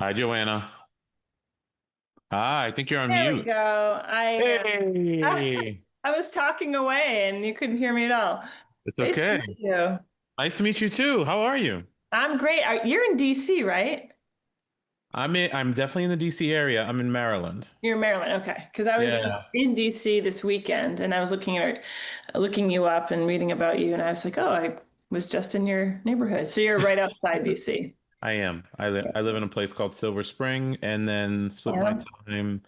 Hi, Joanna. Hi, I think you're on There we mute. go. Hey, I was talking away and you couldn't hear me at all. it's Nice to okay. meet you. Nice to meet you too. How are you? I'm great. You're in DC, right? I'm definitely in the DC area. I'm in Maryland. You're in Maryland. Okay. Because I was Yeah. in DC this weekend and I was looking you up and reading about you and I was like, oh, I was just in your neighborhood. So you're right outside DC. I am. I live in a place called Silver Spring and then split my Yeah. time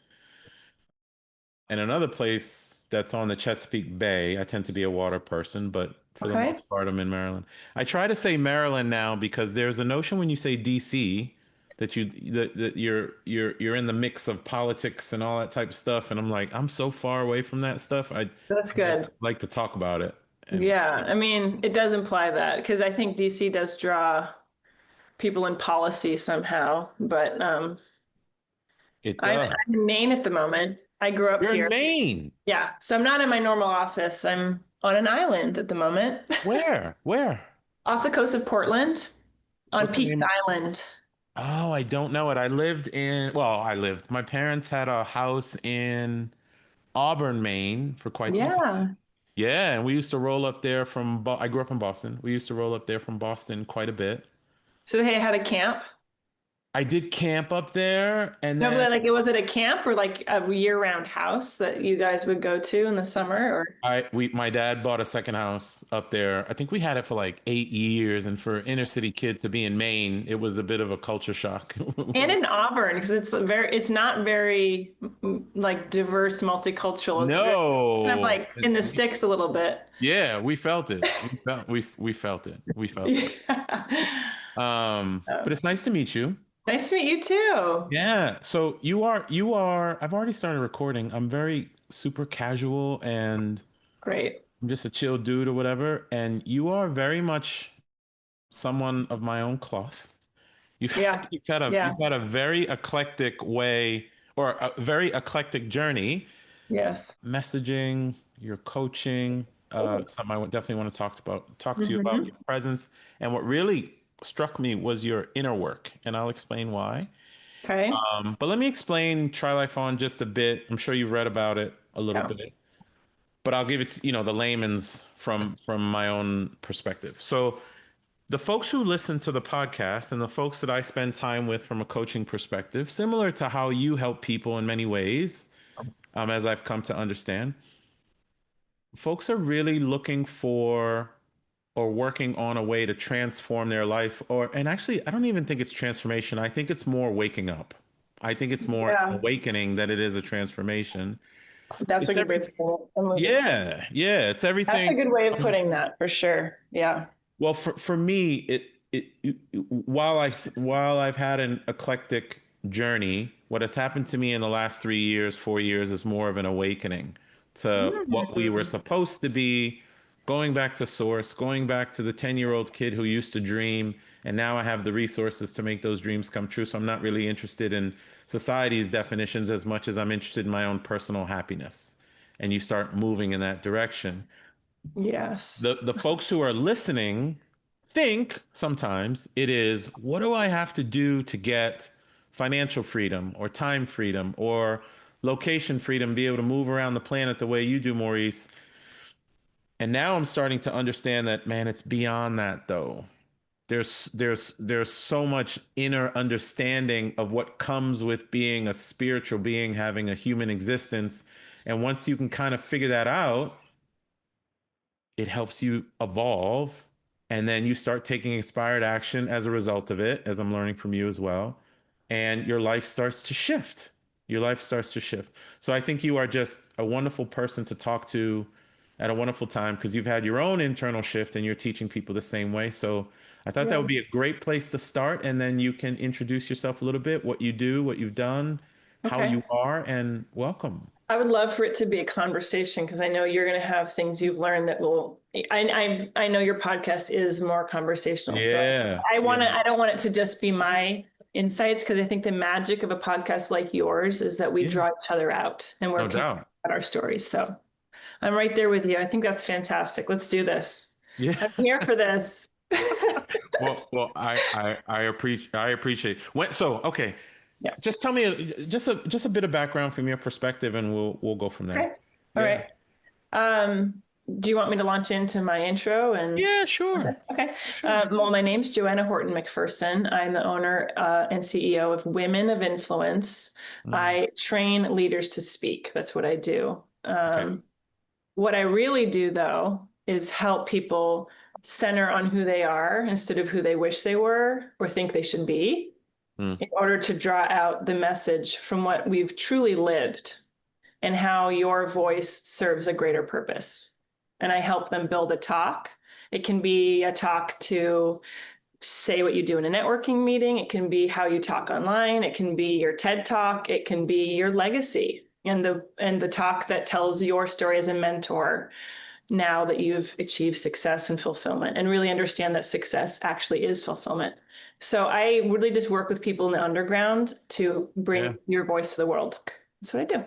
in another place that's on the Chesapeake Bay. I tend to be a water person, but for the Okay. most part, I'm in Maryland. I try to say Maryland now because there's a notion when you say DC that you're in the mix of politics and all that type of stuff, and I'm like, I'm so far away from that stuff. That's I good. like to talk about it, and Yeah. I mean, it does imply that because I think DC does draw people in policy somehow, but it I'm does. in Maine at the moment. I grew up You're in here. Maine. Yeah. So I'm not in my normal office. I'm on an island at the moment Where? Where? off the coast of Portland on What's the Peak name? Island. Oh, I don't know it. I lived. My parents had a house in Auburn, Maine for quite some time. Yeah. Yeah, and we used to roll up there I grew up in Boston. We used to roll up there from Boston quite a bit. So they had a camp. I did camp up there and No, then but like was it a camp or like a year-round house that you guys would go to in the summer or my dad bought a second house up there. I think we had it for like 8 years, and for inner city kid to be in Maine, it was a bit of a culture shock. and in Auburn because it's not very like diverse, multicultural. It's very kind of No. like in the sticks a little bit. Yeah, we felt it. We felt it. We felt it. Yeah. But it's nice to meet you. Nice to meet you too. Yeah. So I've already started recording. I'm very super casual and Great. I'm just a chill dude or whatever. And you are very much someone of my own cloth. You've Yeah. you've Yeah. had a very eclectic way or a very eclectic journey, Yes. messaging, your coaching, something I would definitely want to talk to you about Hmm. your presence. And what really struck me was your inner work, and I'll explain why. Okay. But let me explain Try Life On just a bit. I'm sure you've read about it a little Yeah. bit, but I'll give it, the layman's from my own perspective. So the folks who listen to the podcast and the folks that I spend time with from a coaching perspective, similar to how you help people in many ways, as I've come to understand, folks are really looking for or working on a way to transform their life and actually I don't even think it's transformation. I think it's more waking up. I think it's more Yeah. awakening than it is a transformation. That's a It's good way of everything. putting it. I'm with you. Yeah, it's That's a everything. good way of um, putting that for sure. Yeah. well, for me, while I've had an eclectic journey, what has happened to me in the last 3 years, 4 years is more of an awakening to what we were Mm. supposed to be, going back to source, going back to the 10-year-old kid who used to dream, and now I have the resources to make those dreams come true. So I'm not really interested in society's definitions as much as I'm interested in my own personal happiness. And you start moving in that direction. Yes. The folks who are listening think sometimes it is, what do I have to do to get financial freedom or time freedom or location freedom, be able to move around the planet the way you do, Maurice? And now I'm starting to understand that, man, it's beyond that though. There's so much inner understanding of what comes with being a spiritual being, having a human existence. And once you can kind of figure that out, it helps you evolve, and then you start taking inspired action as a result of it, as I'm learning from you as well, and your life starts to shift. Your life starts to shift. So I think you are just a wonderful person to talk to at a wonderful time because you've had your own internal shift and you're teaching people the same way. So I thought that would Yeah. be a great place to start, and then you can introduce yourself a little bit, what you do, what you've done, how Okay. you are, and welcome. I would love for it to be a conversation because I know you're going to have things you've learned that will. I know your podcast is more conversational, so Yeah, I want to. yeah, I don't want it to just be my insights because I think the magic of a podcast like yours is that we yeah, draw each other out and we're no picking doubt. out our stories. So I'm right there with you. I think that's fantastic. Let's do this. Yeah. I'm here for this. I appreciate when. So, okay, Yeah. just tell me just a bit of background from your perspective, and we'll go from there. Okay. All Yeah. right. Um, do you want me to launch into my intro and Yeah, sure. okay. Sure. Well, my name's Joanna Horton McPherson. I'm the owner and CEO of Women of Influence. Mm, I train leaders to speak. That's what I do. okay. What I really do, though, is help people center on who they are instead of who they wish they were or think they should be Mm, in order to draw out the message from what we've truly lived and how your voice serves a greater purpose. And I help them build a talk. It can be a talk to say what you do in a networking meeting. It can be how you talk online. It can be your TED talk. It can be your legacy and the talk that tells your story as a mentor now that you've achieved success and fulfillment and really understand that success actually is fulfillment. So I really just work with people in the underground to yeah. bring your voice to the world. That's what I do.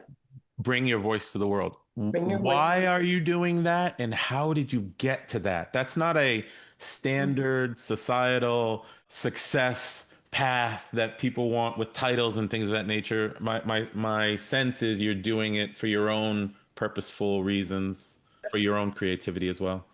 Bring your voice to the world. Bring your voice to Why the are you doing that, and how did you get to that? That's not a world. standard societal success path that people want with titles and things of that nature. My sense is you're doing it for your own purposeful reasons, for your own creativity as well.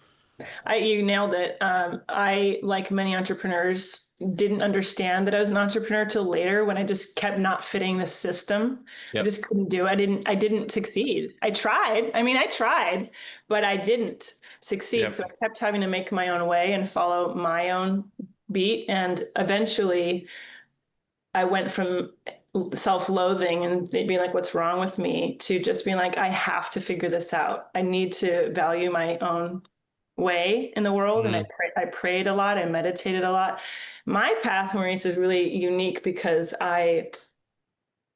You nailed it. I, like many entrepreneurs, didn't understand that I was an entrepreneur till later when I just kept not fitting the system. I Yep. just couldn't do it. I didn't succeed. I tried. I mean, I tried, but I didn't succeed. So Yep. I kept having to make my own way and follow my own beat. And eventually I went from self-loathing and they'd be like, what's wrong with me, to just being like, I have to figure this out. I need to value my own way in the world. And Mm, I prayed a lot. I meditated a lot. My path, Maurice, is really unique because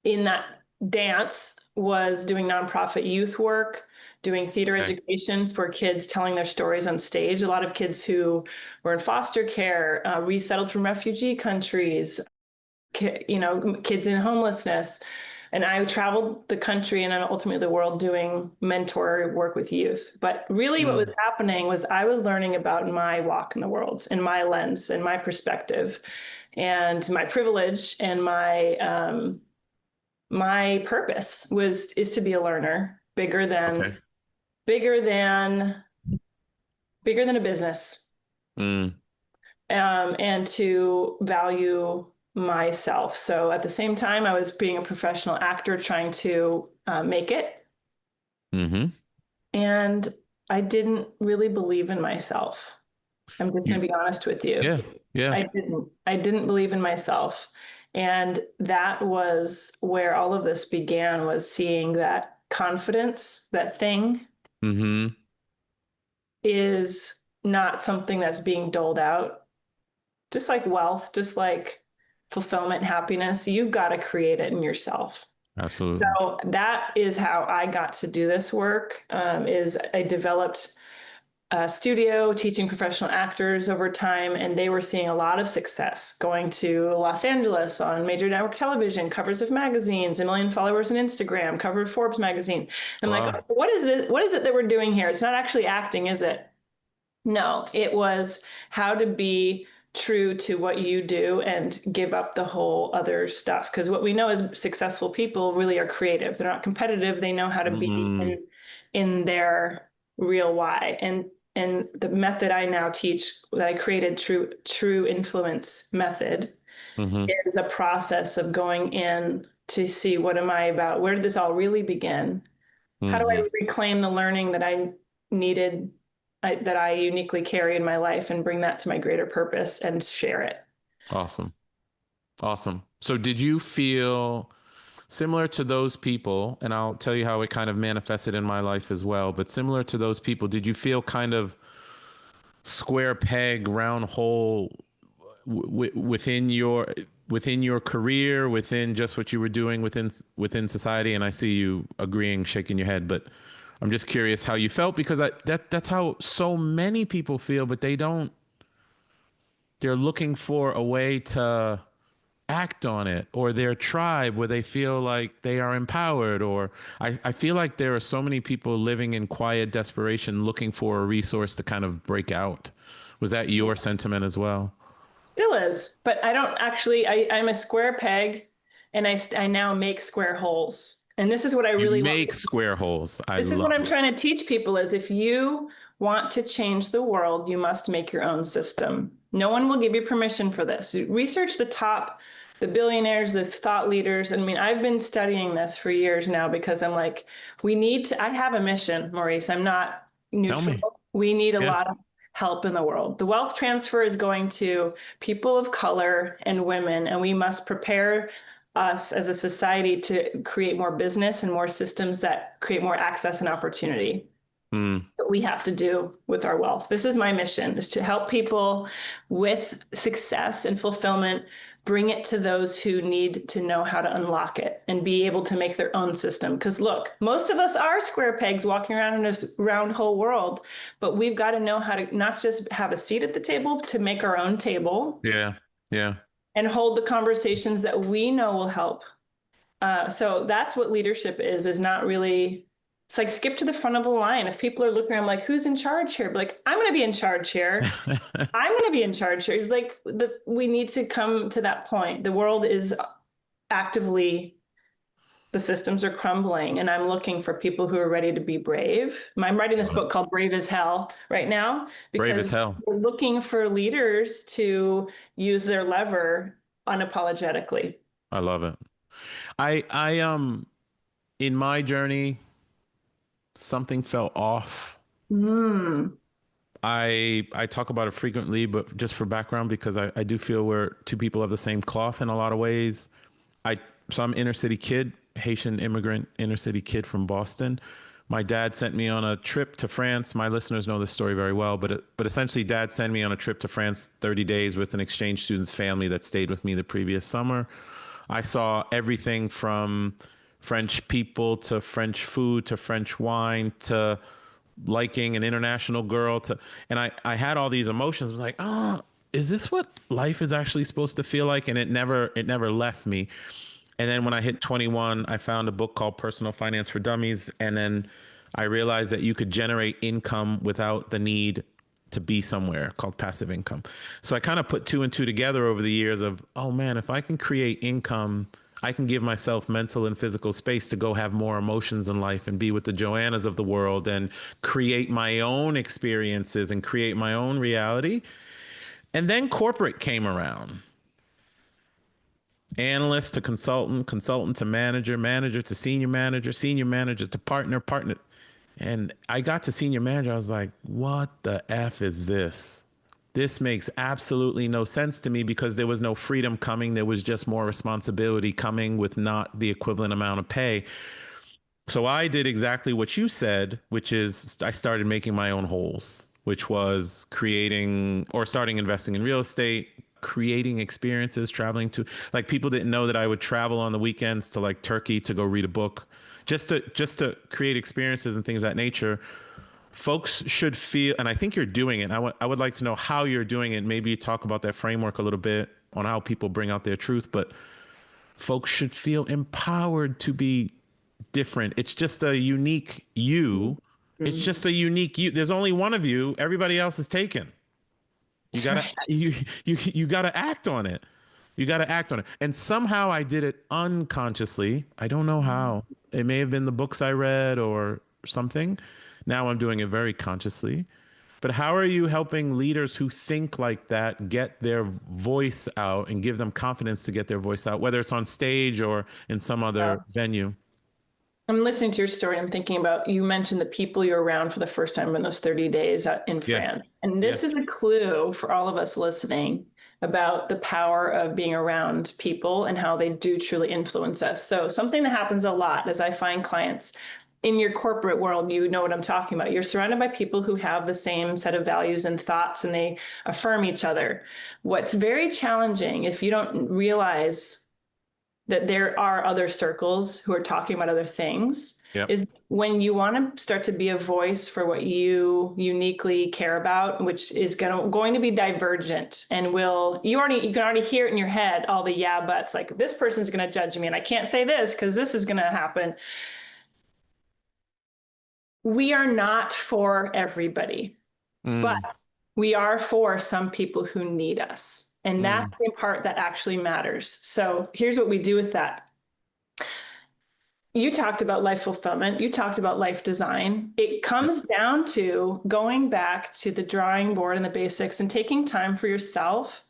in that dance, was doing nonprofit youth work, doing theater okay. education for kids telling their stories on stage. A lot of kids who were in foster care, resettled from refugee countries, kids in homelessness. And I traveled the country and ultimately the world doing mentor work with youth. But really, what was Mm, happening was I was learning about my walk in the world and my lens and my perspective and my privilege and my purpose is to be a learner, okay. bigger than bigger than a business, Mm, and to value myself. So at the same time, I was being a professional actor trying to make it. mm-hmm. And I didn't really believe in myself. I'm just going You, to be honest with you. yeah, yeah. I didn't believe in myself. And that was where all of this began, was seeing that confidence, that thing, Mm-hmm. is not something that's being doled out. Just like wealth, just like fulfillment, happiness, you've got to create it in yourself. Absolutely. So that is how I got to do this work. Is I developed a studio teaching professional actors over time, and they were seeing a lot of success going to Los Angeles on major network television, covers of magazines, 1 million followers on Instagram, cover of Forbes magazine. I'm like, Wow. what is it? What is it that we're doing here? It's not actually acting, is it? No, it was how to be true to what you do and give up the whole other stuff. Because what we know is successful people really are creative. They're not competitive. They know how to be Mm, in their real why. And the method I now teach, that I created, true influence method, mm-hmm. is a process of going in to see, what am I about? Where did this all really begin? How do Mm-hmm. I reclaim the learning that I needed, that I uniquely carry in my life, and bring that to my greater purpose and share it? Awesome. Awesome. So did you feel similar to those people? And I'll tell you how it kind of manifested in my life as well. But similar to those people, did you feel kind of square peg, round hole within your career, within just what you were doing within society? And I see you agreeing, shaking your head, but I'm just curious how you felt, because that's how so many people feel, but they don't. They're looking for a way to act on it, or their tribe where they feel like they are empowered, or I feel like there are so many people living in quiet desperation looking for a resource to kind of break out Was that your sentiment as well? Still is, but I don't actually, I'm a square peg and I now make square holes. And this is what I You really want. make square holes. I This is what love I'm it. trying to teach people is if you want to change the world, you must make your own system. No one will give you permission for this. Research the billionaires, the thought leaders. I mean, I've been studying this for years now because I'm like, I have a mission, Maurice. I'm not Tell me. neutral. We need a Yeah. lot of help in the world. The wealth transfer is going to people of color and women, and we must prepare us as a society to create more business and more systems that create more access and opportunity Mm, that we have to do with our wealth. This is my mission, is to help people with success and fulfillment, bring it to those who need to know how to unlock it and be able to make their own system. Because look, most of us are square pegs walking around in this round whole world, but we've got to know how to not just have a seat at the table, to make our own table yeah. Yeah. and hold the conversations that we know will help. So that's what leadership is not really, it's like skip to the front of the line. If people are looking around like, who's in charge here? But like, I'm going to be in charge here. I'm going to be in charge here. It's like we need to come to that point. The world is actively, the systems are crumbling, and I'm looking for people who are ready to be brave. I'm writing this book called Brave as Hell right now Brave as because hell. we're looking for leaders to use their lever unapologetically. I love it. I in my journey, something fell off. Mm. I talk about it frequently, but just for background, because I do feel we're two people of the same cloth in a lot of ways. I so I'm inner city kid, Haitian immigrant, inner city kid from Boston. My dad sent me on a trip to France. My listeners know this story very well, but essentially, dad sent me on a trip to France, 30 days with an exchange student's family that stayed with me the previous summer. I saw everything from French people to French food to French wine to liking an international girl to, and I had all these emotions. I was like, oh, is this what life is actually supposed to feel like? And it never left me. And then when I hit 21, I found a book called Personal Finance for Dummies. And then I realized that you could generate income without the need to be somewhere, called passive income. So I kind of put two and two together over the years of, oh man, if I can create income, I can give myself mental and physical space to go have more emotions in life and be with the Joannas of the world and create my own experiences and create my own reality. And then corporate came around. Analyst to consultant, consultant to manager, manager to senior manager to partner, partner. And I got to senior manager. I was like, what the F is this? This makes absolutely no sense to me because there was no freedom coming. There was just more responsibility coming with not the equivalent amount of pay. So I did exactly what you said, which is I started making my own holes, which was creating or starting investing in real estate, creating experiences, traveling to, like, people didn't know that I would travel on the weekends to like Turkey to go read a book, just to create experiences and things of that nature. Folks should feel, and I think you're doing it. I would like to know how you're doing it. Maybe talk about that framework a little bit on how people bring out their truth, but folks should feel empowered to be different. It's just a unique you. It's Mm. just a unique you. There's only one of you. Everybody else is taken. You That's gotta right. you gotta act on it. You gotta act on it. And somehow I did it unconsciously. I don't know how. It may have been the books I read or something. Now I'm doing it very consciously. But how are you helping leaders who think like that get their voice out and give them confidence to get their voice out, whether it's on stage or in some other venue? I'm listening to your story. I'm thinking about, you mentioned the people you're around for the first time in those 30 days in Yeah. France. And Yeah. this is a clue for all of us listening about the power of being around people and how they do truly influence us. So something that happens a lot as I find clients in your corporate world, you know what I'm talking about. You're surrounded by people who have the same set of values and thoughts, and they affirm each other. What's very challenging, if you don't realize that there are other circles who are talking about other things, Yep. is when you want to start to be a voice for what you uniquely care about, which is going to be divergent, and you can already hear it in your head, all the yeah buts, like this person's going to judge me and I can't say this because this is going to happen. We are not for everybody, but Mm. We are for some people who need us. And Mm, that's the part that actually matters. So here's what we do with that. You talked about life fulfillment. You talked about life design. It yeah. comes down to going back to the drawing board and the basics and taking time for yourself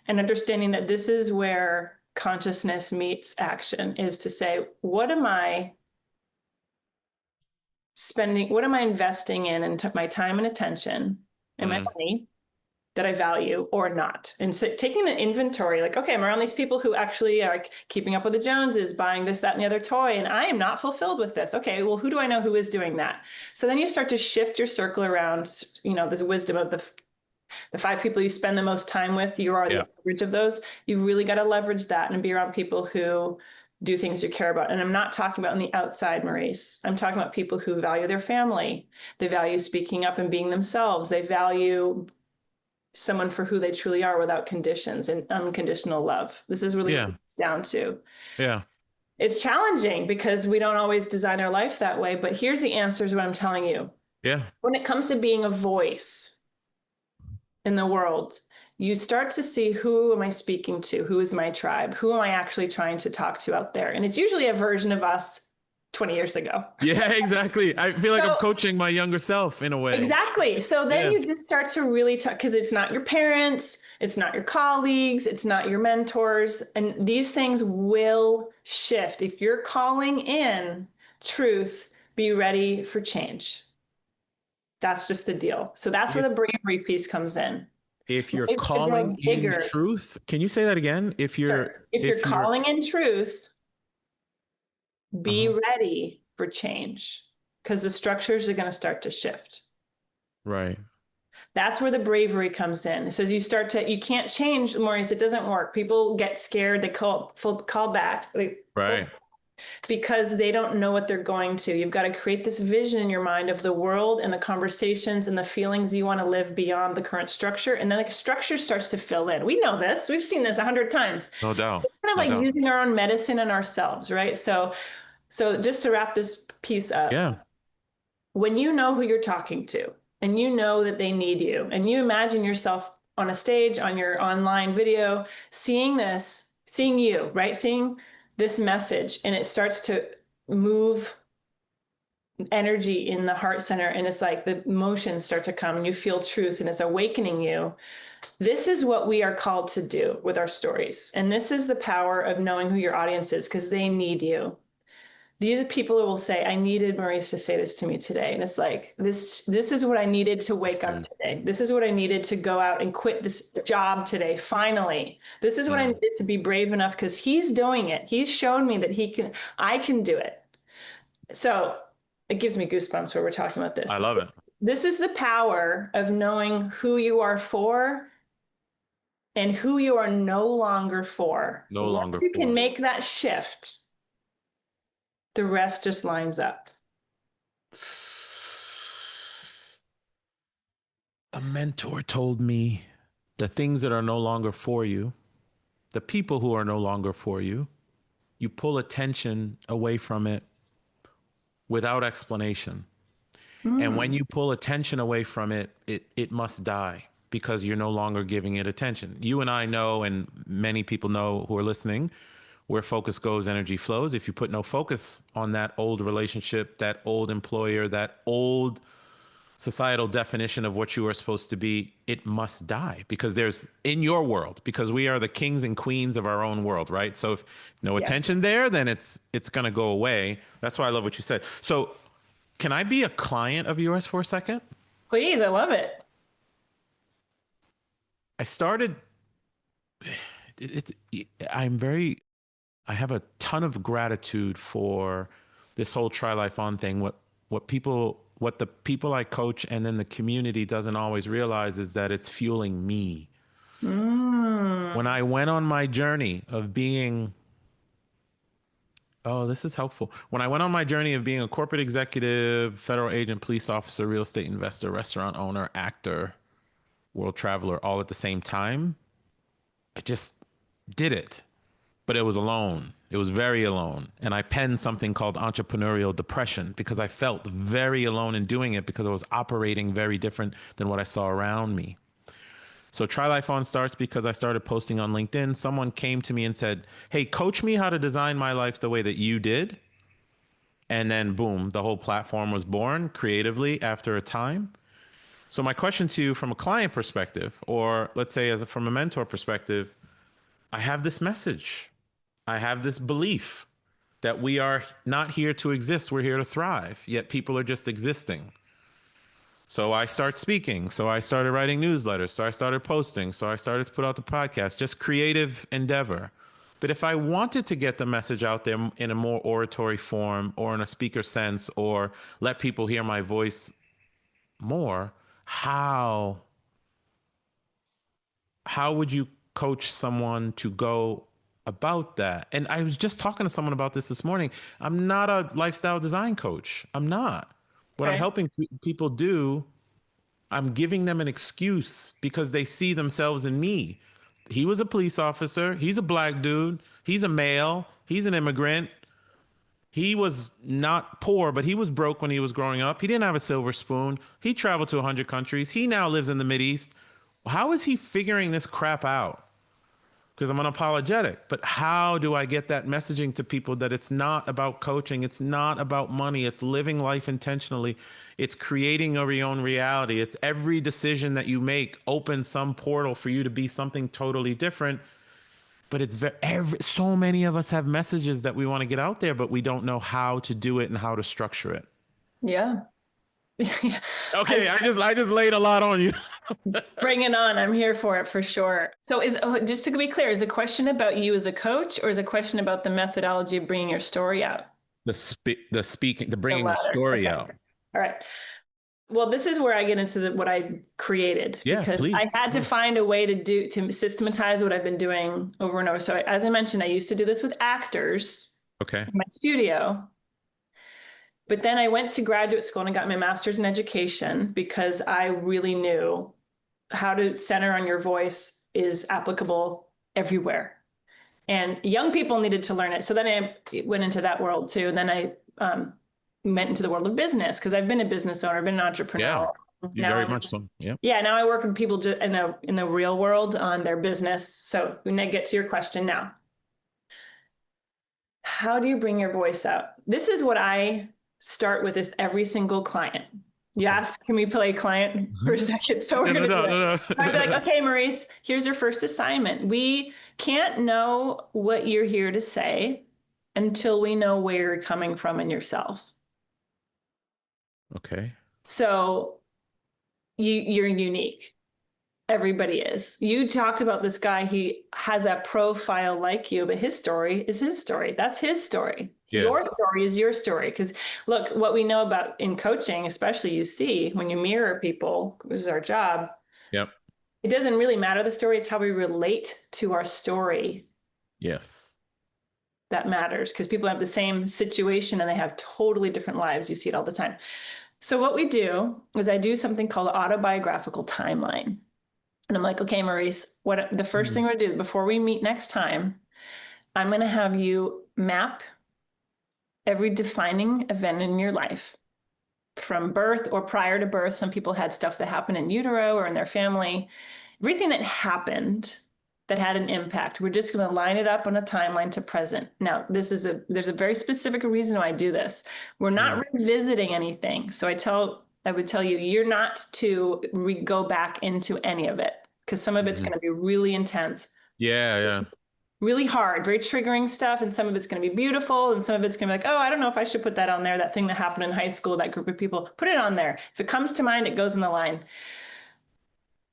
and understanding that this is where consciousness meets action, is to say, what am I spending, what am I investing in my time and attention and my Mm, money that I value or not? And so taking an inventory, like, okay, I'm around these people who actually are keeping up with the Joneses, buying this, that, and the other toy, and I am not fulfilled with this. Okay, well, who do I know who is doing that? So then you start to shift your circle around, this wisdom of the 5 people you spend the most time with, you are the yeah. average of those. You really got to leverage that and be around people who do things you care about. And I'm not talking about on the outside, Maurice. I'm talking about people who value their family. They value speaking up and being themselves. They value someone for who they truly are without conditions and unconditional love. This is really what Yeah. it's down to. Yeah. It's challenging because we don't always design our life that way, but here's the answers what I'm telling you. Yeah. When it comes to being a voice in the world, you start to see, who am I speaking to? Who is my tribe? Who am I actually trying to talk to out there? And it's usually a version of us 20 years ago. Yeah, exactly. I feel like I'm So coaching my younger self in a way. exactly. So then Yeah. you just start to really talk, because it's not your parents, it's not your colleagues, it's not your mentors. And these things will shift. If you're calling in truth, be ready for change. That's just the deal. So that's where If the bravery piece comes in. if you're Maybe to calling grow in bigger. truth, can you say that again? Sure. If you're If you're calling in truth, be uh-huh. ready for change, because the structures are going to start to shift. Right. That's where the bravery comes in. So you can't change, Maurice. It doesn't work. People get scared. They call back Right. because they don't know what they're going to. You've got to create this vision in your mind of the world and the conversations and the feelings you want to live beyond the current structure. And then the structure starts to fill in. We know this. We've seen this 100 times. No doubt. It's kind of No like doubt. using our own medicine on ourselves, right? So just to wrap this piece up, Yeah. when you know who you're talking to and you know that they need you, and you imagine yourself on a stage, on your online video, seeing you, right? Seeing this message, and it starts to move energy in the heart center, and it's like the emotions start to come and you feel truth and it's awakening you. This is what we are called to do with our stories. And this is the power of knowing who your audience is, because they need you. These are people who will say, I needed Maurice to say this to me today. And it's like, this is what I needed to wake up Listen. today. This is what I needed to go out and quit this job today. Finally, this is what I Mm, needed to be brave enough, because he's doing it. He's shown me that I can do it. So it gives me goosebumps where we're talking about I this. love it. This is the power of knowing who you are for and who you are no longer for. No Once longer you can for. make that shift, the rest just lines up. A mentor told me the things that are no longer for you, the people who are no longer for you, you pull attention away from it without explanation. And when Mm. you pull attention away from it, it must die because you're no longer giving it attention. You and I know, and many people know who are listening, where focus goes, energy flows. If you put no focus on that old relationship, that old employer, that old societal definition of what you are supposed to be, it must die because there's in your world, because we are the kings and queens of our own world, right? So if no Yes. attention there, then it's going to go away. That's why I love what you said. So can I be a client of yours for a second? Please, I love it. I started I'm very I have a ton of gratitude for this whole try life on thing. What the people I coach and then the community doesn't always realize is that it's fueling me. When Mm. I went on my journey of being Oh, this is helpful. When I went on my journey of being a corporate executive, federal agent, police officer, real estate investor, restaurant owner, actor, world traveler, all at the same time, I just did it. But it was alone. It was very alone. And I penned something called entrepreneurial depression because I felt very alone in doing it because I was operating very different than what I saw around me. So Try Life On starts because I started posting on LinkedIn. Someone came to me and said, "Hey, coach me how to design my life the way that you did." And then boom, the whole platform was born creatively after a time. So my question to you from a client perspective, or let's say from a mentor perspective, I have this message. I have this belief that we are not here to exist. We're here to thrive. Yet people are just existing. So I start speaking. So I started writing newsletters. So I started posting. So I started to put out the podcast, just creative endeavor. But if I wanted to get the message out there in a more oratory form or in a speaker sense or let people hear my voice more, how how would you coach someone to go about that? And I was just talking to someone about this morning. I'm not a lifestyle design coach. I'm not. What I'm Okay. helping people do, I'm giving them an excuse because they see themselves in me. He was a police officer. He's a black dude. He's a male. He's an immigrant. He was not poor, but he was broke when he was growing up. He didn't have a silver spoon. He traveled to 100 countries. He now lives in the Mideast. How is he figuring this crap out? Because I'm unapologetic. But how do I get that messaging to people that it's not about coaching? It's not about money. It's living life intentionally. It's creating your own reality. It's every decision that you make opens some portal for you to be something totally different. But it's so many of us have messages that we want to get out there, but we don't know how to do it and how to structure it. Yeah. Okay, I just laid a lot on you. Bring it on. I'm here for it for sure. So just to be clear, is the question about you as a coach or is a question about the methodology of bringing your story out? The speaking, the The bringing the latter. story Okay. out. All right. Well, this is where I get into what I created Yeah, because I please. had to find a way to systematize what I've been doing over and over. So as I mentioned, I used to do this with actors Okay. in my studio. But then I went to graduate school and I got my master's in education because I really knew how to center on your voice is applicable everywhere. And young people needed to learn it. So then I went into that world too. And then I went into the world of business because I've been a business owner, been an Yeah, entrepreneur. you Now very I'm much so. Yeah. yeah, now I work with people in the real world on their business. So when I get to your question now, how do you bring your voice out? This is what I start with is every single client. You Okay. ask, can we play client for a second? So we're Yeah, going no, to do no, it. no, I'd be like, no. okay, Maurice, here's your first assignment. We can't know what you're here to say until we know where you're coming from in yourself. Okay. So you're unique. Everybody is. You talked about this guy. He has a profile like you, but his story is his story. That's his story. Yeah. Your story is your story. Because look, what we know about in coaching, especially you see when you mirror people, this is our job. Yep. It doesn't really matter the story. It's how we relate to our story Yes. that matters because people have the same situation and they have totally different lives. You see it all the time. So what we do is I do something called autobiographical timeline. And I'm like, okay, Maurice, what the first thing we're gonna do before we meet next time, I'm gonna have you map every defining event in your life from birth or prior to birth. Some people had stuff that happened in utero or in their family. Everything that happened that had an impact. We're just going to line it up on a timeline to present. Now, there's a very specific reason why I do this. We're not revisiting anything. So I would tell you, you're not to go back into any of it because some of it's going to be really intense, Yeah, yeah. really hard, very triggering stuff. And some of it's going to be beautiful. And some of it's going to be like, oh, I don't know if I should put that on there. That thing that happened in high school, that group of people, put it on there. If it comes to mind, it goes in the line.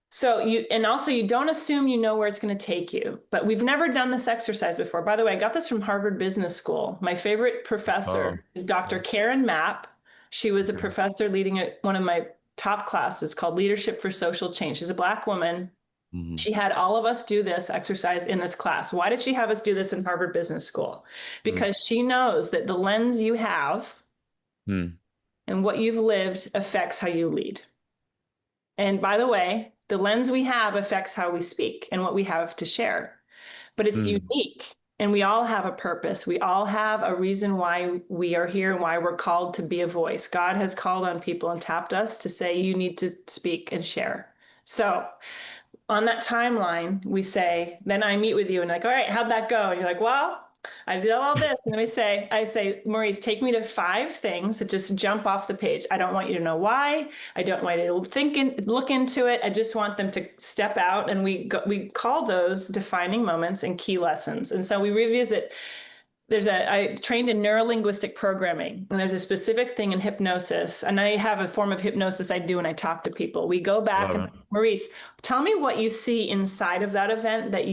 So you don't assume you know where it's going to take you, but we've never done this exercise before. By the way, I got this from Harvard Business School. My favorite So, professor is Dr. Karen Mapp. She was a professor leading one of my top classes called Leadership for Social Change. She's a Black woman. She had all of us do this exercise in this class. Why did she have us do this in Harvard Business School? Because she knows that the lens you have and what you've lived affects how you lead. And by the way, the lens we have affects how we speak and what we have to share. But it's unique. And we all have a purpose. We all have a reason why we are here and why we're called to be a voice. God has called on people and tapped us to say, you need to speak and share. So on that timeline, we say, then I meet with you and like, all right, how'd that go? And you're like, well, I did all this. And then I say, Maurice, take me to 5 things that just jump off the page. I don't want you to know why. I don't want you to look into it. I just want them to step out. And we call those defining moments and key lessons. And so we revisit. I trained in neurolinguistic programming, and there's a specific thing in hypnosis. And I have a form of hypnosis I do when I talk to people. We go I back love and it. Maurice, tell me what you see inside of that event that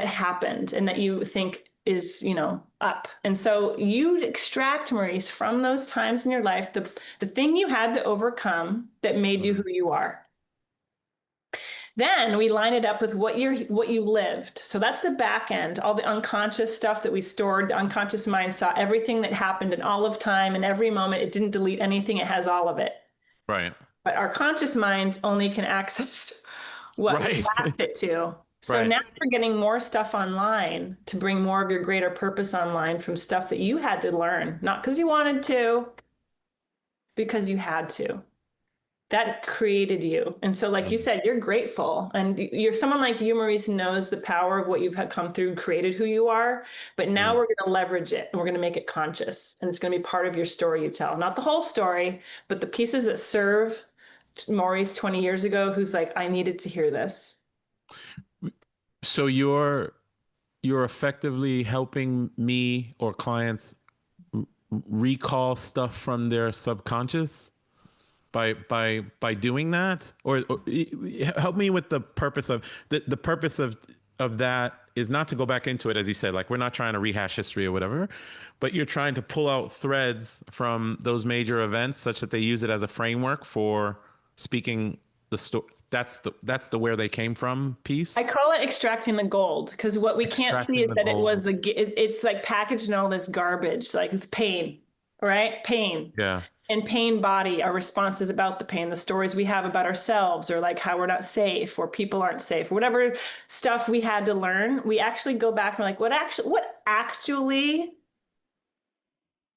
happened and that you think is, up. And so you extract, Maurice, from those times in your life, the thing you had to overcome that made you who Mm. you are. Then we line it up with what you lived. So that's the back end, all the unconscious stuff that we stored. The unconscious mind saw everything that happened in all of time and every moment. It didn't delete anything. It has all of it. Right. But our conscious mind only can access what we Right. asked it to. So Right. now we're getting more stuff online to bring more of your greater purpose online from stuff that you had to learn, not because you wanted to, because you had to. That created you. And so, like you Mm. said, you're grateful. And you're someone like you, Maurice, knows the power of what you've had come through, created who you are. But now Mm. we're going to leverage it and we're going to make it conscious. And it's going to be part of your story you tell. Not the whole story, but the pieces that serve Maurice 20 years ago, who's like, I needed to hear this. So you're effectively helping me or clients recall stuff from their subconscious by doing that, or help me with the purpose of the purpose of that is not to go back into it, as you said, like we're not trying to rehash history or whatever, but you're trying to pull out threads from those major events such that they use it as a framework for speaking the story. That's the where they came from I piece. call it extracting the gold because what we can't see Extracting is the that gold. it's like packaged in all this garbage, like with pain, right? Pain. Yeah. And pain body, our responses about the pain, the stories we have about ourselves, or like how we're not safe, or people aren't safe, or whatever stuff we had to learn. We actually go back and we're like, what actually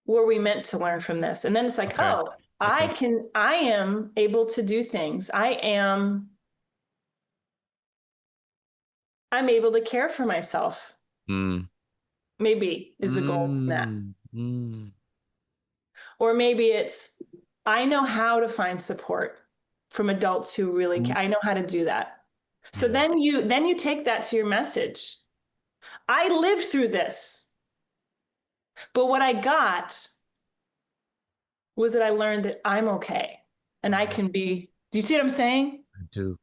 were we meant to learn from this? And then it's like, Okay. oh, Okay. I am able to do things. I'm able to care for myself. Mm. Maybe is the goal in that. Mm. Mm. Or maybe it's, I know how to find support from adults who really care. I know how to do that. So Mm. then you take that to your message. I lived through this, but what I got was that I learned that I'm okay and I Mm. can be. Do you see what I'm saying? I do.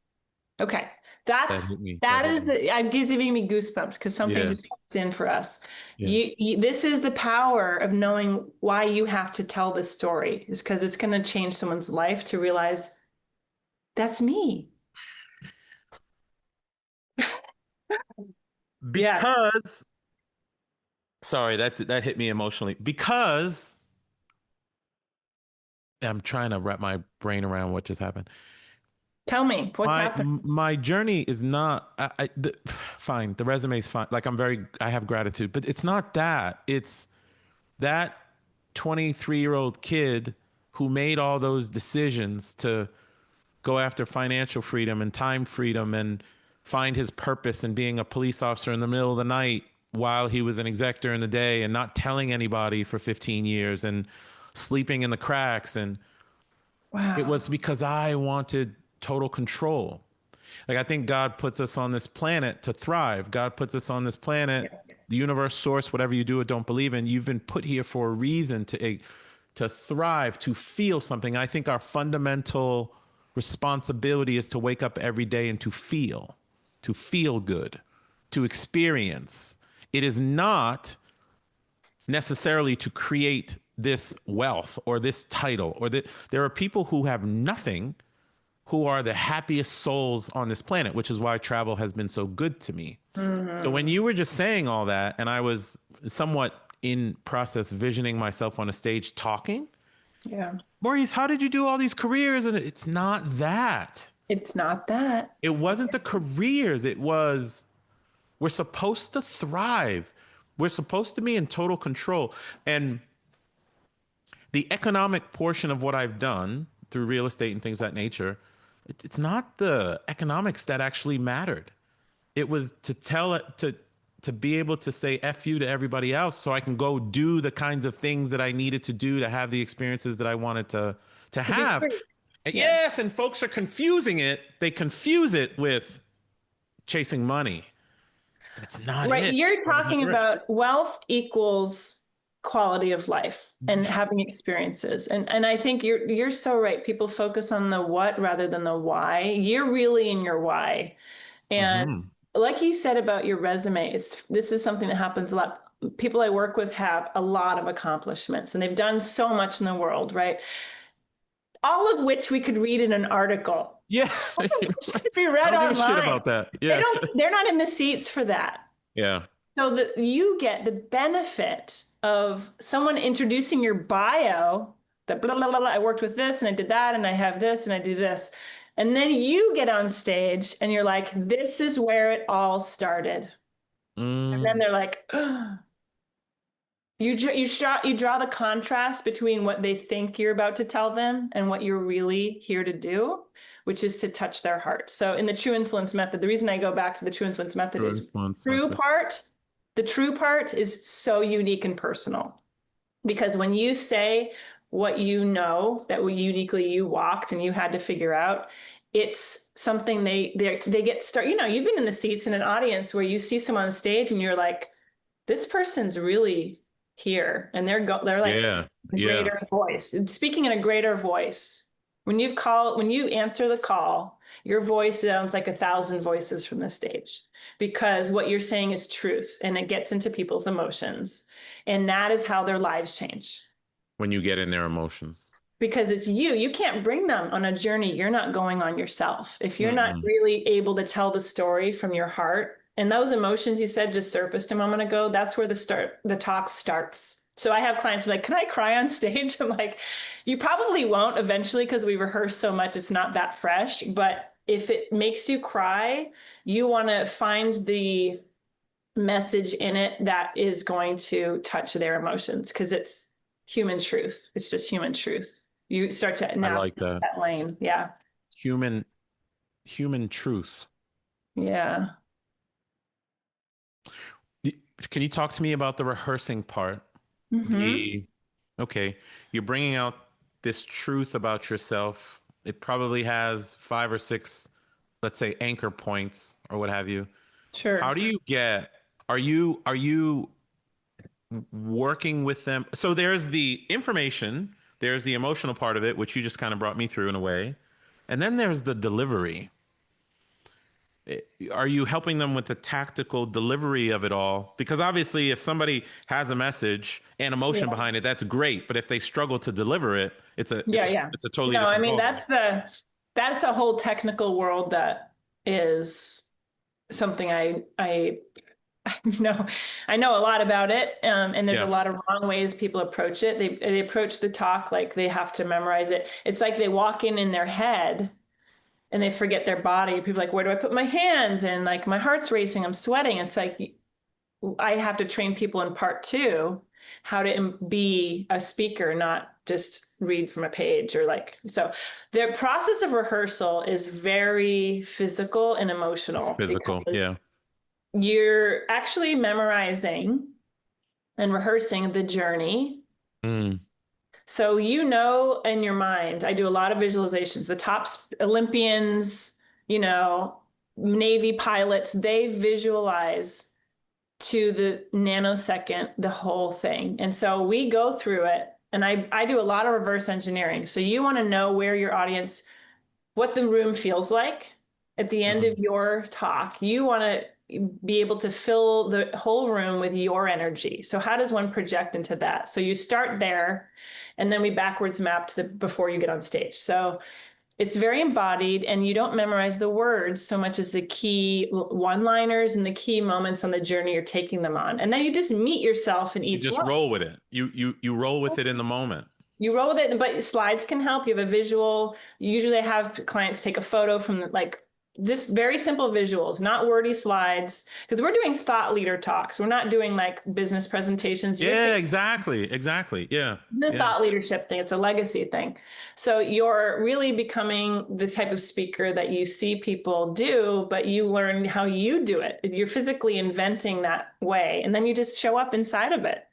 Okay. That hit me. That That hit is me. I'm giving me goosebumps because something Yeah. just popped in for us. Yeah. This is the power of knowing why you have to tell this story, is because it's going to change someone's life to realize that's me. Yeah. Because sorry, that hit me emotionally. Because I'm trying to wrap my brain around what just happened. Tell me what's happening. My journey is not fine. The resume is fine. Like I have gratitude, but it's not that. It's that 23-year-old kid who made all those decisions to go after financial freedom and time freedom and find his purpose in being a police officer in the middle of the night while he was an exec during the day and not telling anybody for 15 years and sleeping in the cracks. And it Wow. was because I wanted total control. Like I think God puts us on this planet to thrive. God puts us on this planet, the universe, source, whatever you do or don't believe in. You've been put here for a reason to thrive, to feel something. I think our fundamental responsibility is to wake up every day and to feel good, to experience. It is not necessarily to create this wealth or this title or that there are people who have nothing who are the happiest souls on this planet, which is why travel has been so good to me. So when Mm-hmm. you were just saying all that, and I was somewhat in process visioning myself on a stage talking, Yeah. Maurice, how did you do all these careers? And it's not that. It's not that. It wasn't the careers. It was we're supposed to thrive. We're supposed to be in total control. And the economic portion of what I've done through real estate and things of that nature it's not the economics that actually mattered. It was to tell it to be able to say F you to everybody else so I can go do the kinds of things that I needed to do to have the experiences that I wanted to To be have. free. And Yeah. yes, and folks are confusing it. They confuse it with chasing money. And it's not Right. it. You're That was talking never it. about wealth equals quality of life and having experiences. And I think you're so right. People focus on the what rather than the why. You're really in your why. And Mm-hmm. like you said about your resume, this is something that happens a lot. People I work with have a lot of accomplishments and they've done so much in the world, right? All of which we could read in an article. Yeah. All of You're which right. could be I read don't give a shit online. about that. Yeah. They're not in the seats for that. Yeah. So that you get the benefit of someone introducing your bio that blah, blah, blah, blah, I worked with this and I did that and I have this and I do this. And then you get on stage and you're like, this is where it all started. And then Mm, they're like, oh. You draw the contrast between what they think you're about to tell them and what you're really here to do, which is to touch their heart. So in the true influence method, the reason I go back to the true influence method true is influence true method. part. The true part is so unique and personal because when you say what you know that uniquely you walked and you had to figure out, it's something they get start. You know, you've been in the seats in an audience where you see someone on stage and you're like, this person's really here and they're like Yeah. a Yeah. greater voice, speaking in a greater voice. When you answer the call, your voice sounds like 1,000 voices from the stage because what you're saying is truth and it gets into people's emotions. And that is how their lives change When you get in their emotions. because it's you can't bring them on a journey you're not going on yourself if you're not Mm-mm. really able to tell the story from your heart and those emotions you said just surfaced a moment ago. That's where the talk starts. So I have clients who are like, can I cry on stage? I'm like, you probably won't eventually because we rehearse so much it's not that fresh, but if it makes you cry, you want to find the message in it that is going to touch their emotions because it's human truth. It's just human truth. You start to I navigate like that. that lane. Yeah. Human human truth. Yeah. Can you talk to me about the rehearsing part? Mm-hmm. The okay, you're bringing out this truth about yourself. It probably has five or six, let's say, anchor points or what have you. How Sure. do you get, are you working with them? So there's the information, there's the emotional part of it, which you just kind of brought me through in a way. And then there's the delivery. Are you helping them with the tactical delivery of it all? Because obviously, if somebody has a message and emotion Yeah. behind it, that's great. But if they struggle to deliver it, Yeah. Yeah. it's a totally No, I different mean, ballgame. that's a whole technical world that is something I know. I know a lot about it. And there's a Yeah, lot of wrong ways people approach it. They approach the talk like they have to memorize it. It's like they walk in their head and they forget their body. People are like, where do I put my hands? And like, my heart's racing, I'm sweating. It's like, I have to train people in part two how to be a speaker, not just read from a page or like, so the process of rehearsal is very physical and it's emotional physical. Yeah. because you're actually memorizing and rehearsing the journey. Mm, So, you know, in your mind, I do a lot of visualizations. The top Olympians, you know, Navy pilots, they visualize to the nanosecond the whole thing. And so we go through it. And I do a lot of reverse engineering. So you want to know where your audience, what the room feels like at the end of mm. your talk. You want to be able to fill the whole room with your energy. So how does one project into that? So you start there and then we backwards map to the before you get on stage. So it's very embodied and you don't memorize the words so much as the key one-liners and the key moments on the journey you're taking them on. And then you just meet yourself in You each just one. roll with it. You roll with it in the moment. You roll with it, but slides can help. You have a visual. You usually have clients take a photo from like just very simple visuals, not wordy slides, because we're doing thought leader talks. We're not doing like business presentations. You're Yeah, taking exactly. Exactly. Yeah. the Yeah. thought leadership thing. It's a legacy thing. So you're really becoming the type of speaker that you see people do, but you learn how you do it. You're physically inventing that way. And then you just show up inside of it.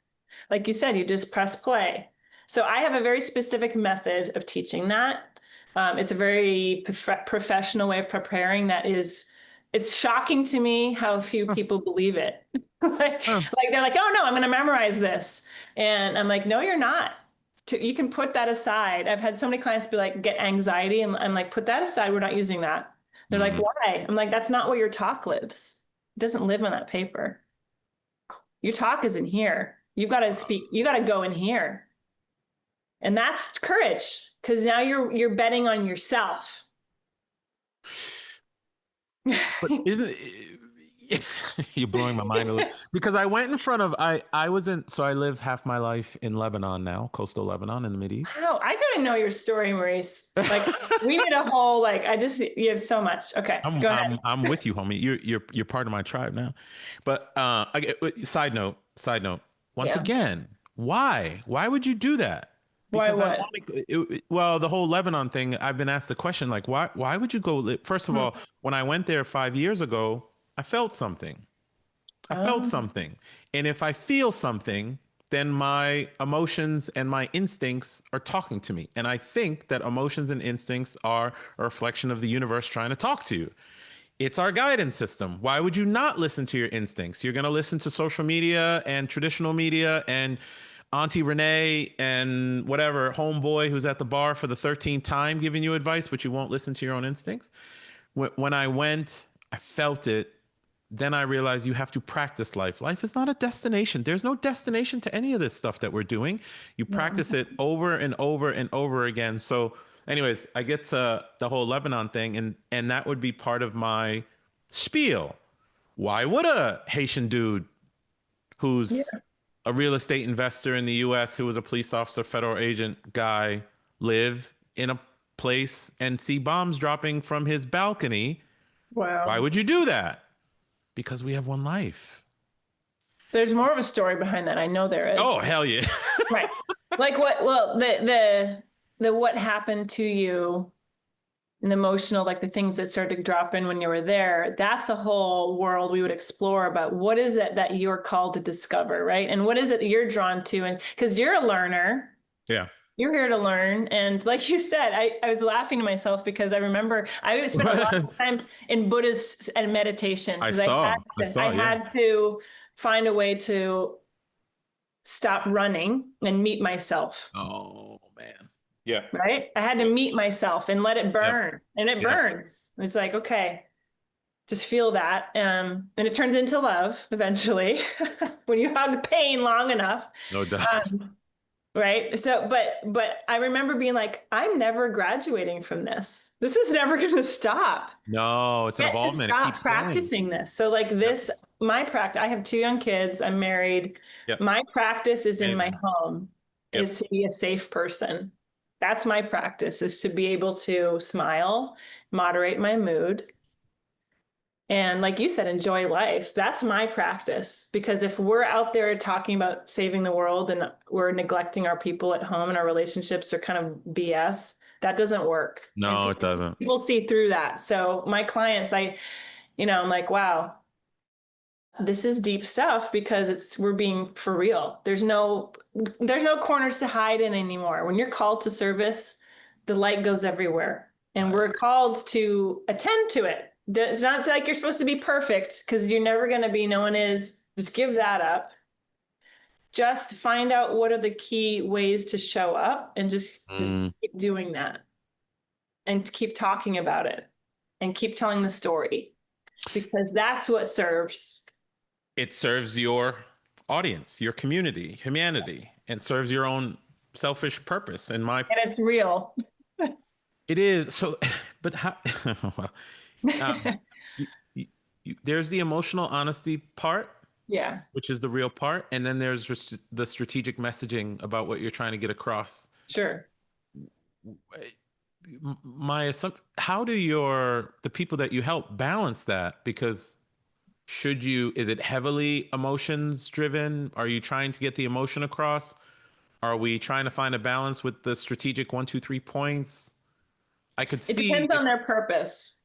Like you said, you just press play. So I have a very specific method of teaching that. It's a very professional way of preparing that is, it's shocking to me how few Huh, people believe it. huh. Like they're like, oh no, I'm going to memorize this. And I'm like, no, you're not. You can put that aside. I've had so many clients be like, get anxiety. And I'm like, put that aside. We're not using that. They're like, Mm. why? I'm like, that's not where your talk lives. It doesn't live on that paper. Your talk is in here. You've got to speak. You got to go in here. And that's courage because now you're betting on yourself. But isn't you're blowing my mind a little because I went in front of I was in so I live half my life in Lebanon now, coastal Lebanon in the Mideast. Wow, I gotta know your story, Maurice. Like we need a whole like I just you have so much. Okay, I'm go I'm ahead. I'm with you, homie. You're part of my tribe now. But side note. Once Yeah. again, why? Why would you do that? Why Because what? well, the whole Lebanon thing, I've been asked the question like, why would you go first of Hmm. all, when I went there 5 years ago, I felt something. I felt Um, something. And if I feel something, then my emotions and my instincts are talking to me. And I think that emotions and instincts are a reflection of the universe trying to talk to you. It's our guidance system. Why would you not listen to your instincts? You're going to listen to social media and traditional media and Auntie Renee and whatever homeboy who's at the bar for the 13th time giving you advice, but you won't listen to your own instincts. When I went, I felt it. Then I realized you have to practice life. Life is not a destination. There's no destination to any of this stuff that we're doing. You no. practice it over and over and over again. So, anyways, I get to the whole Lebanon thing, and that would be part of my spiel. Why would a Haitian dude who's Yeah. a real estate investor in the US who was a police officer, federal agent guy live in a place and see bombs dropping from his balcony? Why Wow. would you do that? Because we have one life. There's more of a story behind that. I know there Oh, is. hell yeah. Right. Like what? Well, the what happened to you and the emotional, like the things that started to drop in when you were there. That's a whole world we would explore about what is it that you're called to discover, right? And what is it that you're drawn to? And because you're a learner, Yeah. you're here to learn. And like you said, I was laughing to myself because I remember I spent a lot of time in Buddhist and meditation because I I saw, yeah. had to find a way to stop running and meet myself, Oh, man. Yeah. right? I had to Yep. meet myself and let it Yep. burn. And it Yep. burns. It's like, okay, just feel that. And it turns into love eventually when you hug pain long enough. No doubt. Um, right. So, but I remember being like, I'm never graduating from this. This is never going to stop. No, it's an Get to evolvement. It stop keeps going. practicing this. So like Yep. this, my practice, I have two young kids. I'm married. Yep. My practice is in my Amazing. home, Yep. is to be a safe person. That's my practice, is to be able to smile, moderate my mood, and like you said, enjoy life. That's my practice. Because if we're out there talking about saving the world and we're neglecting our people at home and our relationships are kind of BS, that doesn't work. And No, it doesn't. people see through that. So my clients, I'm like, wow, this is deep stuff because we're being for real. There's no corners to hide in anymore. When you're called to service, the light goes everywhere. And Right. we're called to attend to it. It's not like you're supposed to be perfect because you're never going to be. No one is. Just give that up. Just find out what are the key ways to show up and just Mm. keep doing that and keep talking about it and keep telling the story because that's what serves. It serves your audience, your community, humanity, and serves your own selfish purpose. And my, And it's real. it is so, but how, well, um, you, you, there's the emotional honesty part, Yeah, which is the real part. And then there's just the strategic messaging about what you're trying to get across. sure. my assumption, how do the people that you help balance that? Because is it heavily emotions driven? Are you trying to get the emotion across? Are we trying to find a balance with the strategic one, two, 3 points? I could It see depends on their purpose.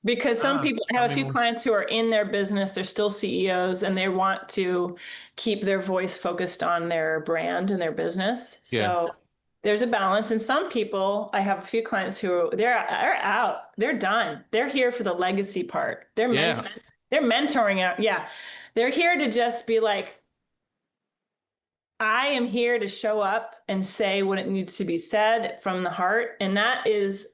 Because some people, I tell have a me few more. clients who are in their business, they're still CEOs and they want to keep their voice focused on their brand and their business. So Yes. there's a balance. And some people, I have a few clients who they're out, they're done. They're here for the legacy part. Yeah. They're mentoring out. Yeah. They're here to just be like, I am here to show up and say what it needs to be said from the heart. And that is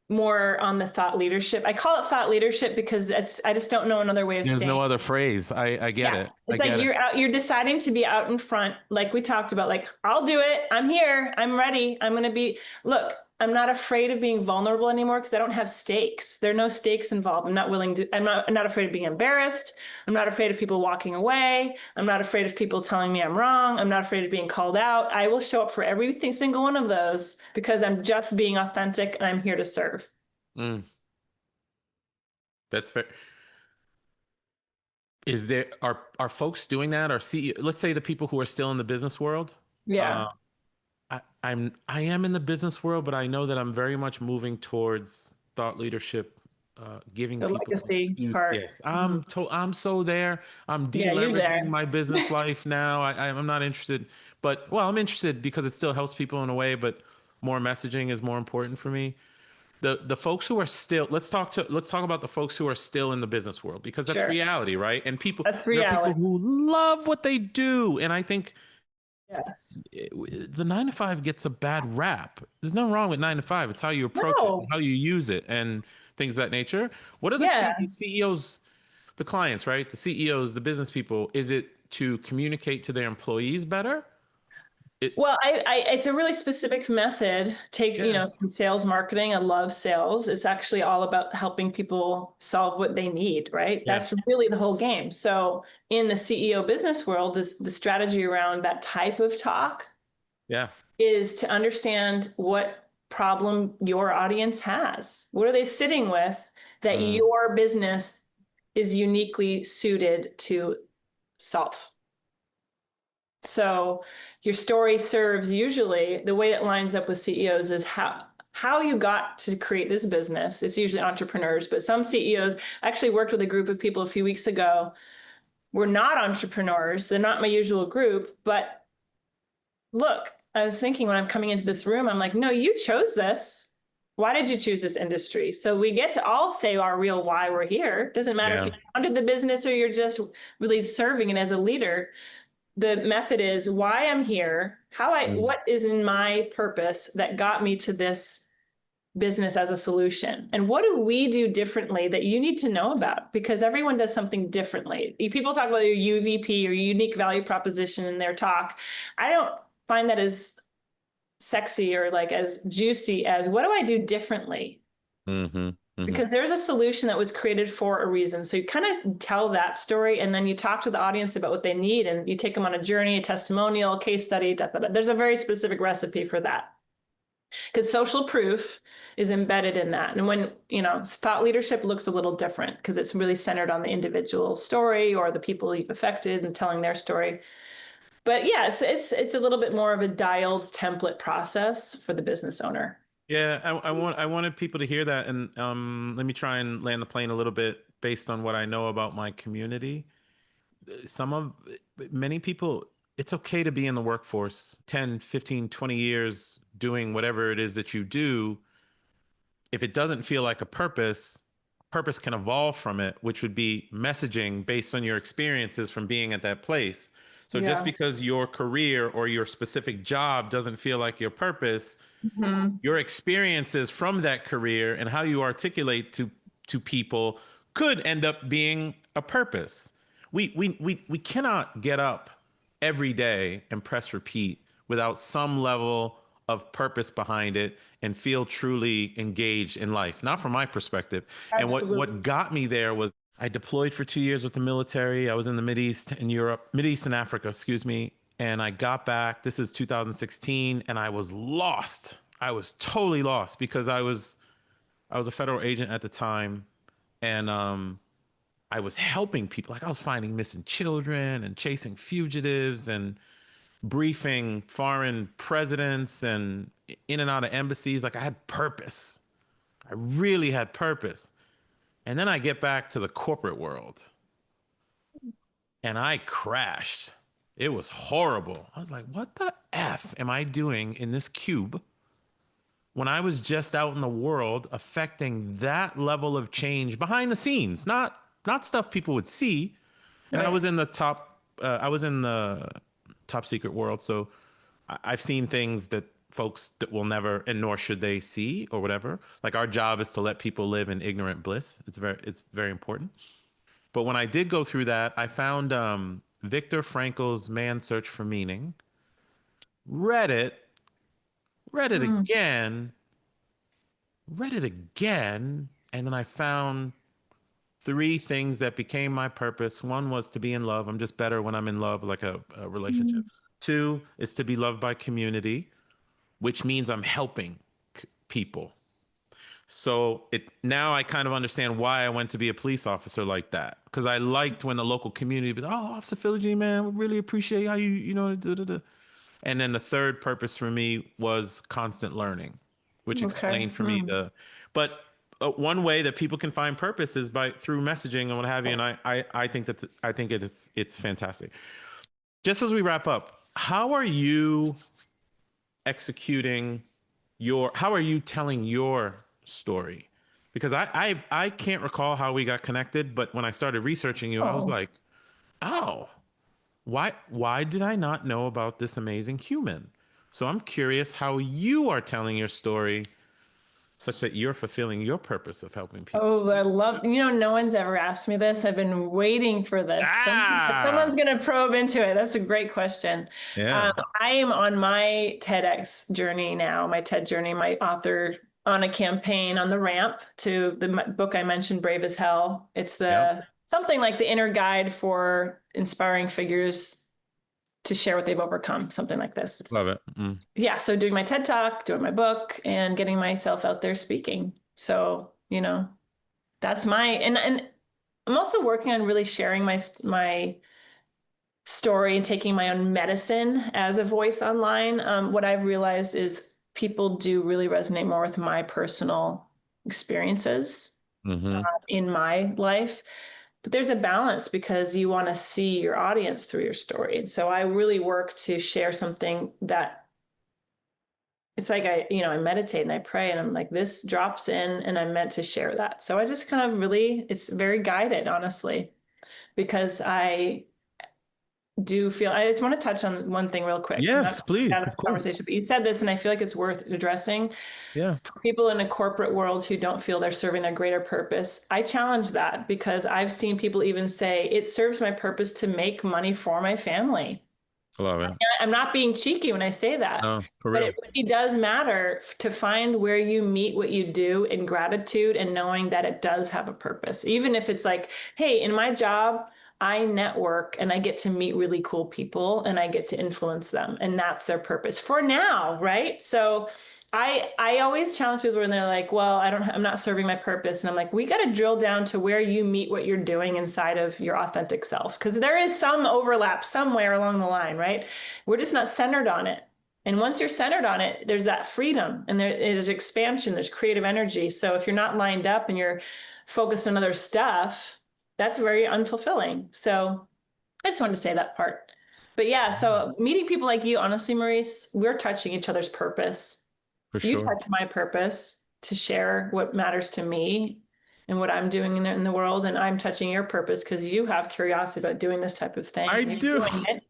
more on the thought leadership. I call it thought leadership because I just don't know another way of There's saying. no other phrase. I get Yeah. it. I It's like get it. you're deciding to be out in front, like we talked about, like, I'll do it. I'm here. I'm ready. I'm going to be, look, I'm not afraid of being vulnerable anymore because I don't have stakes. There are no stakes involved. I'm not afraid of being embarrassed. I'm not afraid of people walking away. I'm not afraid of people telling me I'm wrong. I'm not afraid of being called out. I will show up for everything, single one of those because I'm just being authentic and I'm here to serve. Mm, that's fair. Are folks doing that? Or let's say the people who are still in the business world. Yeah. Uh, I am in the business world, but I know that I'm very much moving towards thought leadership, giving The people legacy excuse. part. Yes, Mhm. I'm so there. I'm Yeah, you're deleveraging there. my business life now. I'm not interested, but well, I'm interested because it still helps people in a way, but more messaging is more important for me. The folks who are still, let's talk about the folks who are still in the business world because that's Sure. reality, right? And That's there are people reality. who love what they do, and I think Yes. the 9 to 5 gets a bad rap. There's nothing wrong with 9 to 5. It's how you approach it, and No. how you use it, and things of that nature. What are the Yeah. CEOs, the clients, right? The CEOs, the business people. Is it to communicate to their employees better? It, Well, it's a really specific method. yeah, In sales marketing, I love sales. It's actually all about helping people solve what they need, right? yeah, That's really the whole game. So in the CEO business world, the strategy around that type of talk yeah. is to understand what problem your audience has. What are they sitting with that Mm, your business is uniquely suited to solve? So your story serves usually the way it lines up with CEOs is how you got to create this business. It's usually entrepreneurs, but some CEOs actually worked with a group of people a few weeks ago. We're not entrepreneurs. They're not my usual group, but look, I was thinking when I'm coming into this room, I'm like, no, you chose this. Why did you choose this industry? So we get to all say our real why we're here. Doesn't matter if yeah. you founded the business or you're just really serving it as a leader. The method is why I'm here, Mm, what is in my purpose that got me to this business as a solution, and what do we do differently that you need to know about, because everyone does something differently. People talk about your UVP or unique value proposition in their talk. I don't find that as sexy or like as juicy as what do I do differently, mm-hmm, mm-hmm. because there's a solution that was created for a reason. So you kind of tell that story and then you talk to the audience about what they need and you take them on a journey, a testimonial, case study. Da, da, da. There's a very specific recipe for that because social proof is embedded in that. And when, thought leadership looks a little different because it's really centered on the individual story or the people you've affected and telling their story. But yeah, it's a little bit more of a dialed template process for the business owner. Yeah, I wanted people to hear that, and let me try and land the plane a little bit based on what I know about my community. Some of Many people, it's okay to be in the workforce 10, 15, 20 years doing whatever it is that you do. If it doesn't feel like a purpose can evolve from it, which would be messaging based on your experiences from being at that place. So just Yeah. because your career or your specific job doesn't feel like your purpose, Mhm. your experiences from that career and how you articulate to people could end up being a purpose. We cannot get up every day and press repeat without some level of purpose behind it and feel truly engaged in life. Not from my perspective. And Absolutely. what got me there was I deployed for 2 years with the military. I was in the Mid East and Africa, excuse me. And I got back. This is 2016, and I was lost. I was totally lost because I was a federal agent at the time, and I was helping people. Like I was finding missing children and chasing fugitives and briefing foreign presidents and in and out of embassies. Like I had purpose. I really had purpose. And then I get back to the corporate world and I crashed. It was horrible. I was like, what the F am I doing in this cube when I was just out in the world affecting that level of change behind the scenes, not stuff people would see. And Right. I was in the top secret world, so I've seen things that folks that will never and nor should they see or whatever. Like our job is to let people live in ignorant bliss. It's very important. But when I did go through that, I found Viktor Frankl's Man's Search for Meaning, read it, read it Mm. again, read it again, and then I found three things that became my purpose. One was to be in love. I'm just better when I'm in love, like a relationship. Mm. Two is to be loved by community, which means I'm helping people. So it now I kind of understand why I went to be a police officer like that because I liked when the local community was, oh, Officer Philogene, man, we really appreciate how you know, da, da, da. And then the third purpose for me was constant learning, which Okay. explained for me Mm. but one way that people can find purpose is by through messaging and what have you. And I think it's fantastic. Just as we wrap up, how are you executing how are you telling your story? Because I can't recall how we got connected, but when I started researching you, I was Oh. like, oh, why did I not know about this amazing human? So I'm curious how you are telling your story such that you're fulfilling your purpose of helping people. Oh, I love, no one's ever asked me this. I've been waiting for this. Ah, Someone's going to probe into it. That's a great question. yeah, I am on my TEDx journey now, my TED journey, my author on a campaign on the ramp to the book I mentioned, Brave as Hell. It's yeah, the something like the inner guide for inspiring figures to share what they've overcome, something like this. love it. Mm. Yeah, so doing my TED talk, doing my book, and getting myself out there speaking. So, that's my and I'm also working on really sharing my story and taking my own medicine as a voice online. What I've realized is people do really resonate more with my personal experiences Hmm. in my life. But there's a balance because you want to see your audience through your story. And so I really work to share something that it's like I meditate and I pray and I'm like, this drops in and I'm meant to share that. So I just kind of really, it's very guided, honestly, because I do feel, I just want to touch on one thing real quick, not Yes, out please, of of this course. conversation, but you said this and I feel like it's worth addressing. Yeah, For people in a corporate world who don't feel they're serving their greater purpose, I challenge that because I've seen people even say, it serves my purpose to make money for my family. I love it. I'm not being cheeky when I say that, No, for but real. it really does matter to find where you meet what you do in gratitude and knowing that it does have a purpose. Even if it's like, hey, in my job, I network and I get to meet really cool people and I get to influence them. And that's their purpose for now, right? So I always challenge people when they're like, well, I'm not serving my purpose. And I'm like, we got to drill down to where you meet what you're doing inside of your authentic self. Because there is some overlap somewhere along the line, right? We're just not centered on it. And once you're centered on it, there's that freedom and there's expansion, there's creative energy. So if you're not lined up and you're focused on other stuff, that's very unfulfilling. So I just wanted to say that part. But yeah, so meeting people like you, honestly, Maurice, we're touching each other's purpose. For You sure. touch my purpose to share what matters to me and what I'm doing in the world. And I'm touching your purpose because you have curiosity about doing this type of thing I and you're do. doing it.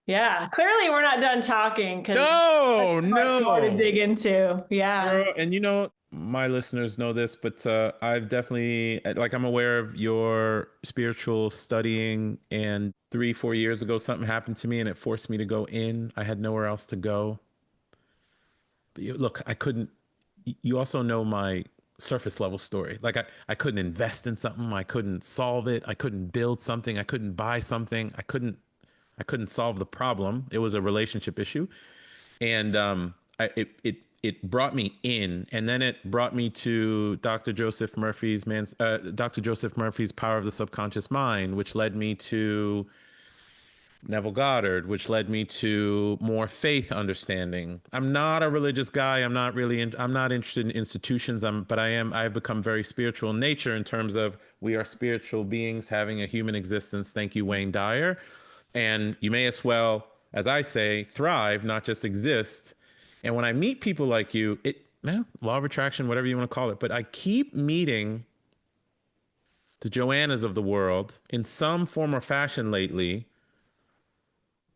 Yeah, clearly we're not done talking because there's No, much more to dig no. into. Yeah. Girl, and my listeners know this, but I've definitely like I'm aware of your spiritual studying. And 3, 4 years ago, something happened to me, and it forced me to go in. I had nowhere else to go. But look, I couldn't. You also know my surface level story. Like I couldn't invest in something. I couldn't solve it. I couldn't build something. I couldn't buy something. I couldn't solve the problem. It was a relationship issue, and it brought me in, and then it brought me to Dr. Joseph Murphy's Power of the Subconscious Mind, which led me to Neville Goddard, which led me to more faith understanding. I'm not a religious guy. I'm not interested in institutions. I've become very spiritual in nature in terms of we are spiritual beings having a human existence. Thank you, Wayne Dyer. And you may as well, as I say, thrive, not just exist. And when I meet people like you, law of attraction, whatever you want to call it, but I keep meeting the Joannas of the world in some form or fashion lately.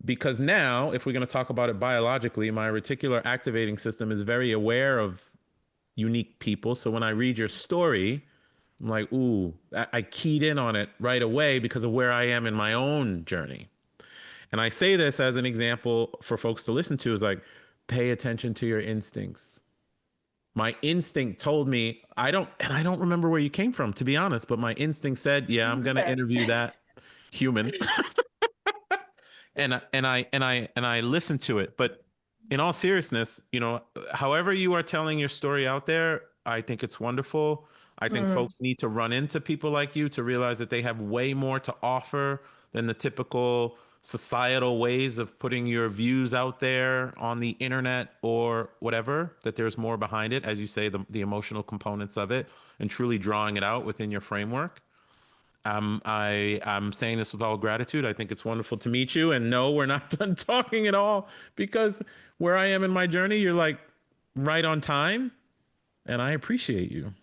Because now, if we're going to talk about it biologically, my reticular activating system is very aware of unique people. So when I read your story, I'm like, ooh, I keyed in on it right away because of where I am in my own journey. And I say this as an example for folks to listen to is like, pay attention to your instincts. My instinct told me, I don't remember where you came from, to be honest, but my instinct said, yeah, I'm going to interview that human. And I listen to it. But in all seriousness, however you are telling your story out there, I think it's wonderful. I think folks need to run into people like you to realize that they have way more to offer than the typical societal ways of putting your views out there on the internet or whatever, that there's more behind it, as you say, the emotional components of it, and truly drawing it out within your framework. I'm saying this with all gratitude. I think it's wonderful to meet you. And no, we're not done talking at all, because where I am in my journey, you're like right on time. And I appreciate you.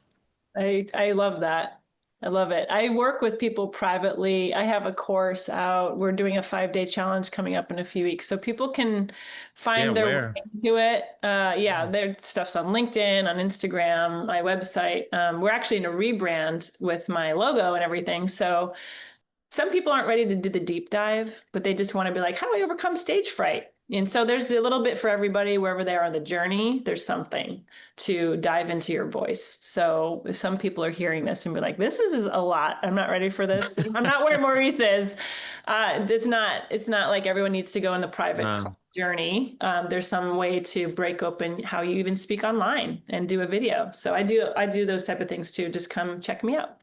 I love that. I love it. I work with people privately. I have a course out. We're doing a 5-day challenge coming up in a few weeks. So people can find their way to it. Their stuff's on LinkedIn, on Instagram, my website. We're actually in a rebrand with my logo and everything. So some people aren't ready to do the deep dive, but they just want to be like, how do I overcome stage fright? And so there's a little bit for everybody, wherever they are on the journey, there's something to dive into your voice. So if some people are hearing this and be like, this is a lot, I'm not ready for this. I'm not where Maurice is. It's not like everyone needs to go in the private journey. There's some way to break open how you even speak online and do a video. So I do those type of things too. Just come check me out.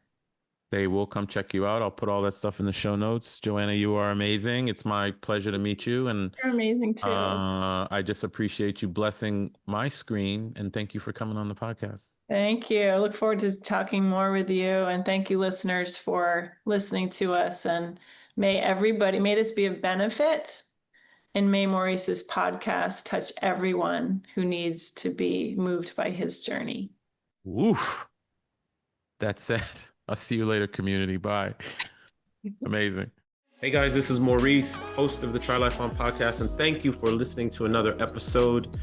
They will come check you out. I'll put all that stuff in the show notes. Joanna, you are amazing. It's my pleasure to meet you. And you're amazing too. I just appreciate you blessing my screen. And thank you for coming on the podcast. Thank you. I look forward to talking more with you. And thank you, listeners, for listening to us. And may this be of benefit. And may Maurice's podcast touch everyone who needs to be moved by his journey. Woof. That's it. I'll see you later, community. Bye. Amazing. Hey guys, this is Maurice, host of the Try Life On podcast, and thank you for listening to another episode.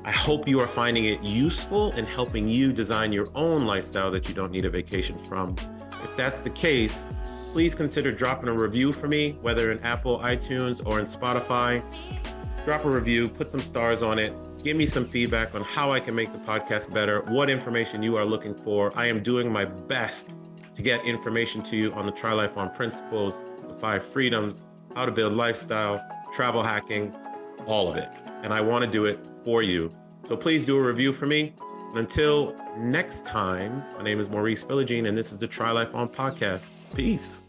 I hope you are finding it useful in helping you design your own lifestyle that you don't need a vacation from. If that's the case, please consider dropping a review for me, whether in Apple, iTunes, or in Spotify. Drop a review, put some stars on it. Give me some feedback on how I can make the podcast better, what information you are looking for. I am doing my best to get information to you on the Try Life On principles, the 5 freedoms, how to build lifestyle, travel hacking, all of it. And I want to do it for you. So please do a review for me. And until next time, my name is Maurice Philogene, and this is the Try Life On podcast. Peace.